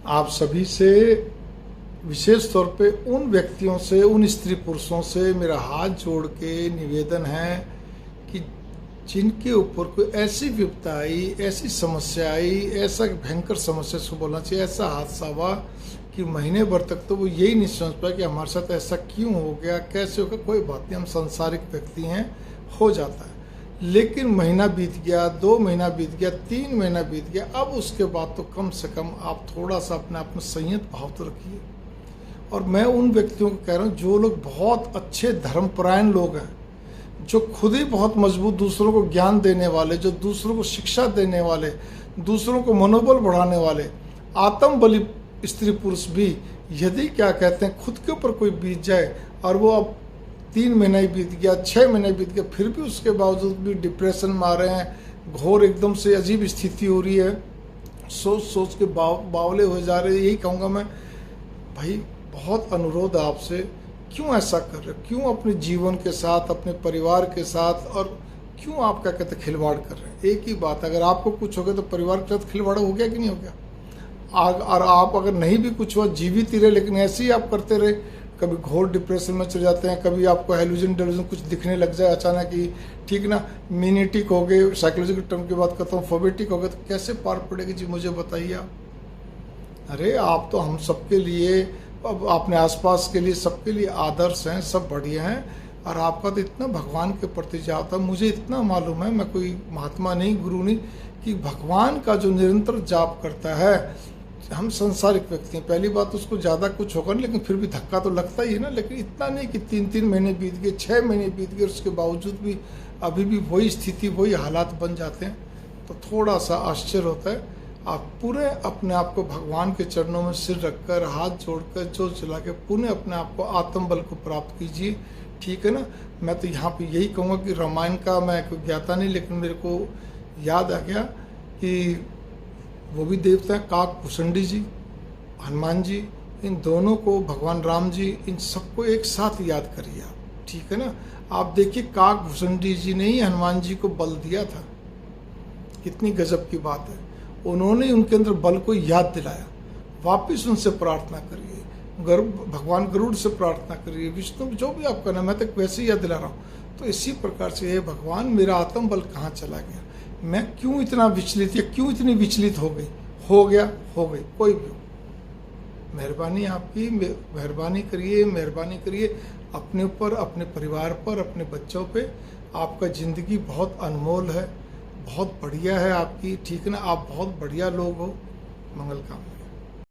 आप सभी से, विशेष तौर पे उन व्यक्तियों से, उन स्त्री पुरुषों से मेरा हाथ जोड़ के निवेदन है कि जिनके ऊपर कोई ऐसी विपदा आई, ऐसी समस्या आई, ऐसा भयंकर समस्या से बोलना चाहिए, ऐसा हादसा हुआ कि महीने भर तक तो वो यही नहीं समझ पाया कि हमारे साथ ऐसा क्यों हो गया, कैसे हो गया। कोई बात नहीं, हम सांसारिक व्यक्ति हैं, हो जाता है। लेकिन महीना बीत गया, 2 महीना बीत गया, 3 महीना बीत गया, अब उसके बाद तो कम से कम आप थोड़ा सा अपने आप में संयत भाव तो रखिए। और मैं उन व्यक्तियों को कह रहा हूँ जो लोग बहुत अच्छे धर्मपरायण लोग हैं, जो खुद ही बहुत मजबूत, दूसरों को ज्ञान देने वाले, जो दूसरों को शिक्षा देने वाले, दूसरों को मनोबल बढ़ाने वाले, आत्म बलि स्त्री पुरुष भी यदि क्या कहते हैं खुद के ऊपर कोई बीत जाए और वो अब 3 महीना ही बीत गया, 6 महीने बीत गया, फिर भी उसके बावजूद भी डिप्रेशन में आ रहे हैं, घोर एकदम से अजीब स्थिति हो रही है, सोच सोच के बावले हो जा रहे हैं, यही कहूँगा मैं, भाई बहुत अनुरोध है आपसे, क्यों ऐसा कर रहे हो? क्यों अपने जीवन के साथ, अपने परिवार के साथ, और क्यों आप क्या कहते हैं खिलवाड़ कर रहे हैं? एक ही बात, अगर आपको कुछ हो गया तो परिवार के साथ खिलवाड़ हो गया कि नहीं हो गया? और आप अगर नहीं भी कुछ हुआ, जीवित ही रहे, लेकिन ऐसे ही आप करते रहे, कभी घोर डिप्रेशन में चले जाते हैं, कभी आपको हेलुजन डेलुजन कुछ दिखने लग जाए अचानक ही, ठीक ना, मिनीटिक हो गए, साइकोलॉजिकल टर्म की बात करता हूँ, फोबेटिक हो गए, तो कैसे पार पड़ेगी जी, मुझे बताइए आप। अरे आप तो हम सबके लिए, अब अपने आसपास के लिए, सबके लिए आदर्श हैं, सब बढ़िया हैं, और आपका तो इतना भगवान के प्रति जाप था। मुझे इतना मालूम है, मैं कोई महात्मा नहीं, गुरु नहीं, कि भगवान का जो निरंतर जाप करता है, हम संसारिक व्यक्ति हैं, पहली बात उसको ज़्यादा कुछ होगा नहीं, लेकिन फिर भी धक्का तो लगता ही है ना। लेकिन इतना नहीं कि 3-3 महीने बीत गए, 6 महीने बीत गए, उसके बावजूद भी अभी भी वही स्थिति, वही हालात बन जाते हैं, तो थोड़ा सा आश्चर्य होता है। आप पूरे अपने आप को भगवान के चरणों में सिर रखकर, हाथ जोड़कर, जोत जला के पुनः अपने आप को आत्मबल को प्राप्त कीजिए, ठीक है ना। मैं तो यहाँ पे यही कहूँगा कि रामायण का मैं कोई ज्ञाता नहीं, लेकिन मेरे को याद आ गया कि वो भी देवता है, काक भुसंडी जी, हनुमान जी, इन दोनों को, भगवान राम जी, इन सबको एक साथ याद करिए आप, ठीक है ना। आप देखिए काक भुसंडी जी ने ही हनुमान जी को बल दिया था, कितनी गजब की बात है। उन्होंने उनके अंदर बल को याद दिलाया। वापिस उनसे प्रार्थना करिए, भगवान गरुड़ से प्रार्थना करिए, विष्णु, जो भी आप करना, मैं तक वैसे ही याद दिला रहा हूँ। तो इसी प्रकार से, हे भगवान, मेरा आत्म बल कहाँ चला गया, मैं क्यों इतना विचलित, या क्यों इतनी विचलित हो गई, हो गई, कोई भी हो, मेहरबानी आपकी, मेहरबानी करिए अपने ऊपर, अपने परिवार पर, अपने बच्चों पे। आपका ज़िंदगी बहुत अनमोल है, बहुत बढ़िया है आपकी, ठीक है ना, आप बहुत बढ़िया लोग हो। मंगल कामना।